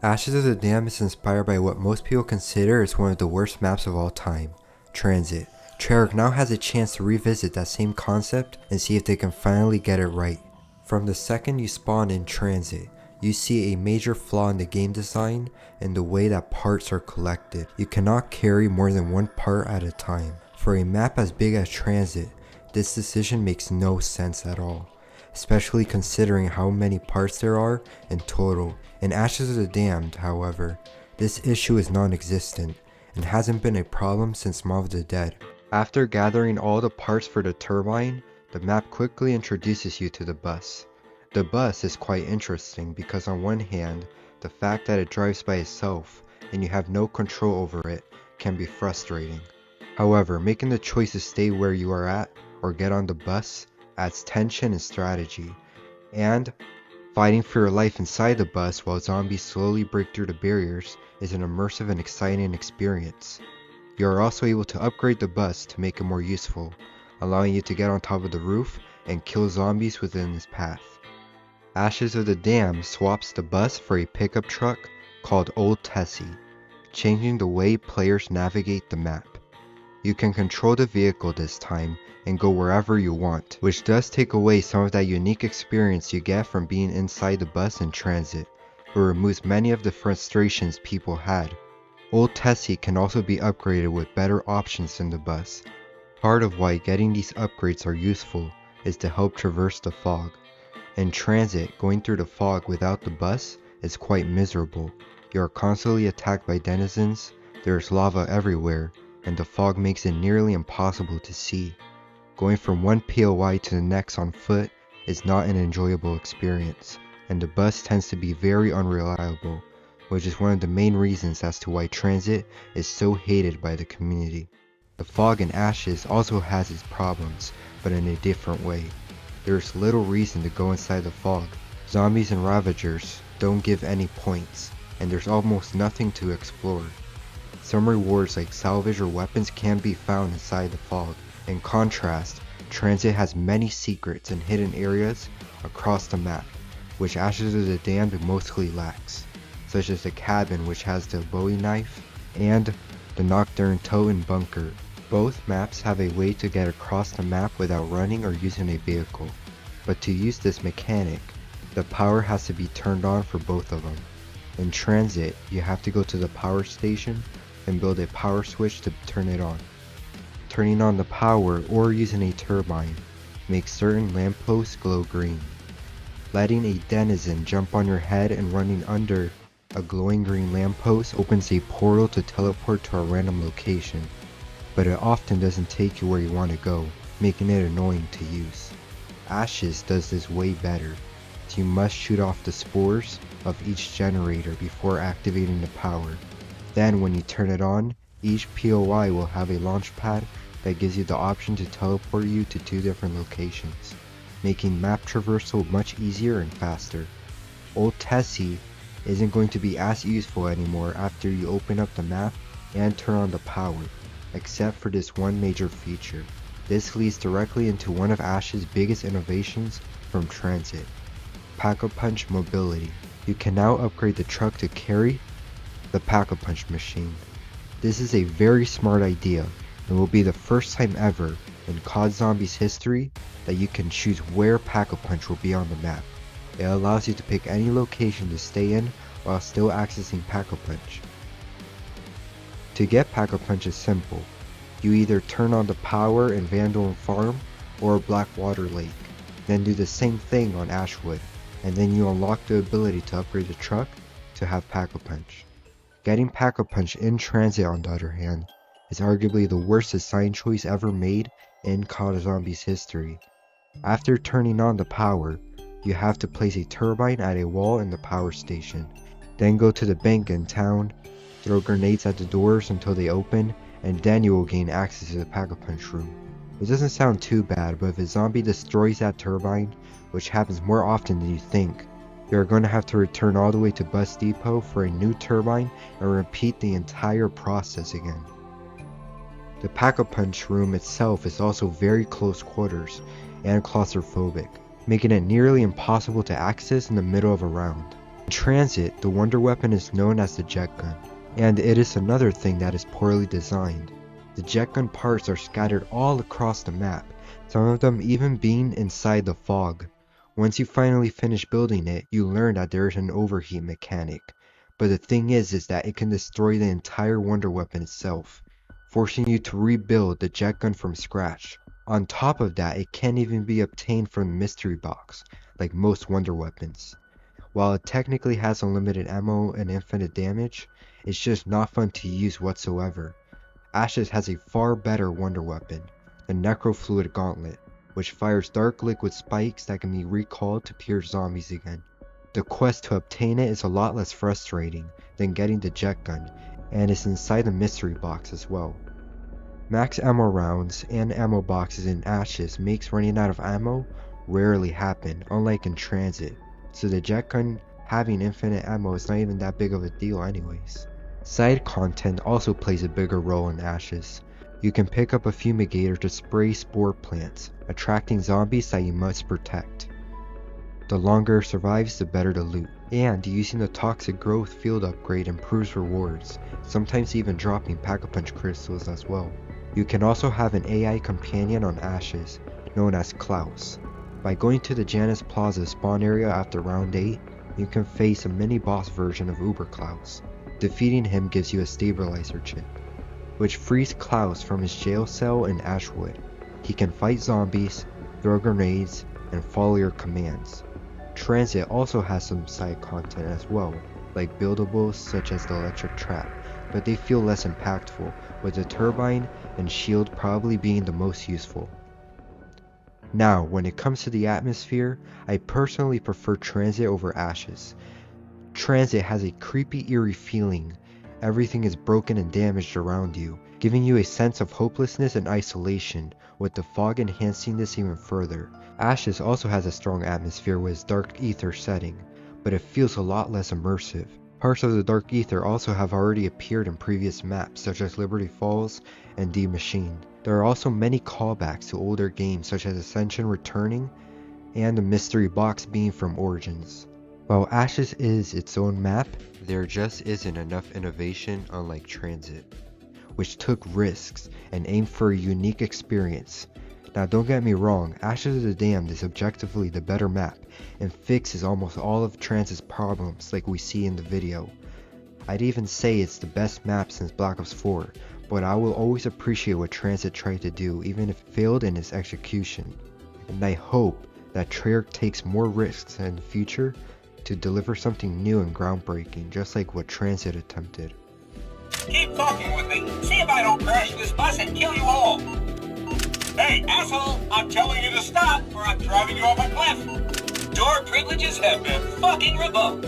Ashes of the Dam is inspired by what most people consider as one of the worst maps of all time, Transit. Treyarch now has a chance to revisit that same concept and see if they can finally get it right. From the second you spawn in Transit, you see a major flaw in the game design and the way that parts are collected. You cannot carry more than one part at a time. For a map as big as Transit, this decision makes no sense at all, especially considering how many parts there are in total. In Ashes of the Damned, however, this issue is non-existent and hasn't been a problem since Maw of the Dead. After gathering all the parts for the turbine, the map quickly introduces you to the bus. The bus is quite interesting because on one hand, the fact that it drives by itself and you have no control over it can be frustrating. However, making the choice to stay where you are at or get on the bus adds tension and strategy, and fighting for your life inside the bus while zombies slowly break through the barriers is an immersive and exciting experience. You are also able to upgrade the bus to make it more useful, allowing you to get on top of the roof and kill zombies within its path. Ashes of the Dam swaps the bus for a pickup truck called Old Tessie, changing the way players navigate the map. You can control the vehicle this time and go wherever you want, which does take away some of that unique experience you get from being inside the bus in Transit, but removes many of the frustrations people had. Old Tessie can also be upgraded with better options in the bus. Part of why getting these upgrades are useful is to help traverse the fog. In Transit, going through the fog without the bus is quite miserable. You are constantly attacked by denizens, there is lava everywhere, and the fog makes it nearly impossible to see. Going from one POI to the next on foot is not an enjoyable experience, and the bus tends to be very unreliable, which is one of the main reasons as to why Transit is so hated by the community. The fog in Ashes also has its problems, but in a different way. There is little reason to go inside the fog. Zombies and Ravagers don't give any points, and there's almost nothing to explore. Some rewards like salvage or weapons can be found inside the fog. In contrast, Transit has many secrets and hidden areas across the map, which Ashes of the Damned mostly lacks, such as the cabin which has the Bowie knife and the Nocturne Totem bunker. Both maps have a way to get across the map without running or using a vehicle, but to use this mechanic, the power has to be turned on for both of them. In Transit, you have to go to the power station and build a power switch to turn it on. Turning on the power or using a turbine makes certain lampposts glow green. Letting a denizen jump on your head and running under a glowing green lamppost opens a portal to teleport to a random location, but it often doesn't take you where you want to go, making it annoying to use. Ashes does this way better, so you must shoot off the spores of each generator before activating the power. Then when you turn it on, each POI will have a launch pad that gives you the option to teleport you to 2 different locations, making map traversal much easier and faster. Old Tessie isn't going to be as useful anymore after you open up the map and turn on the power, except for this one major feature. This leads directly into one of Ash's biggest innovations from Transit: Pack-a-Punch mobility. You can now upgrade the truck to carry the Pack-a-Punch machine. This is a very smart idea and will be the first time ever in COD Zombies history that you can choose where Pack-a-Punch will be on the map. It allows you to pick any location to stay in while still accessing Pack-a-Punch. To get Pack-a-Punch is simple. You either turn on the power in Vandal and Farm or Blackwater Lake, then do the same thing on Ashwood, and then you unlock the ability to upgrade the truck to have Pack-a-Punch. Getting Pack-a-Punch in Transit, on the other hand, is arguably the worst design choice ever made in COD Zombies history. After turning on the power, you have to place a turbine at a wall in the power station, then go to the bank in town, throw grenades at the doors until they open, and then you will gain access to the Pack-a-Punch room. It doesn't sound too bad, but if a zombie destroys that turbine, which happens more often than you think, you are going to have to return all the way to Bus Depot for a new turbine and repeat the entire process again. The Pack-a-Punch room itself is also very close quarters and claustrophobic, making it nearly impossible to access in the middle of a round. Transit, the wonder weapon is known as the jet gun, and it is another thing that is poorly designed. The jet gun parts are scattered all across the map, some of them even being inside the fog. Once you finally finish building it, you learn that there is an overheat mechanic, but the thing is that it can destroy the entire wonder weapon itself, forcing you to rebuild the jet gun from scratch. On top of that, it can't even be obtained from the mystery box, like most wonder weapons. While it technically has unlimited ammo and infinite damage, it's just not fun to use whatsoever. Ashes has a far better wonder weapon, the Necrofluid Gauntlet, which fires dark liquid spikes that can be recalled to pierce zombies again. The quest to obtain it is a lot less frustrating than getting the jet gun, and is inside the mystery box as well. Max ammo rounds and ammo boxes in Ashes makes running out of ammo rarely happen, unlike in Transit, so the jet gun having infinite ammo is not even that big of a deal anyways. Side content also plays a bigger role in Ashes. You can pick up a fumigator to spray spore plants, attracting zombies that you must protect. The longer it survives, the better the loot, and using the toxic growth field upgrade improves rewards, sometimes even dropping pack-a-punch crystals as well. You can also have an AI companion on Ashes, known as Klaus. By going to the Janus Plaza spawn area after round 8, you can face a mini-boss version of Uber Klaus. Defeating him gives you a stabilizer chip, which frees Klaus from his jail cell in Ashwood. He can fight zombies, throw grenades, and follow your commands. Transit also has some side content as well, like buildables such as the electric trap, but they feel less impactful, with the turbine and shield probably being the most useful. Now, when it comes to the atmosphere, I personally prefer Transit over Ashes. Transit has a creepy, eerie feeling. Everything is broken and damaged around you, giving you a sense of hopelessness and isolation, with the fog enhancing this even further. Ashes also has a strong atmosphere with its dark ether setting, but it feels a lot less immersive. Parts of the dark ether also have already appeared in previous maps such as Liberty Falls and The Machine. There are also many callbacks to older games such as Ascension returning and the mystery box being from Origins. While Ashes is its own map, there just isn't enough innovation unlike Transit, which took risks and aimed for a unique experience. Now don't get me wrong, Ashes of the Damned is objectively the better map and fixes almost all of Transit's problems like we see in the video. I'd even say it's the best map since Black Ops 4, but I will always appreciate what Transit tried to do even if it failed in its execution. And I hope that Treyarch takes more risks in the future to deliver something new and groundbreaking, just like what Transit attempted. Keep talking with me. See if I don't crash this bus and kill you all. Hey, asshole, I'm telling you to stop or I'm driving you off a cliff. Your privileges have been fucking revoked.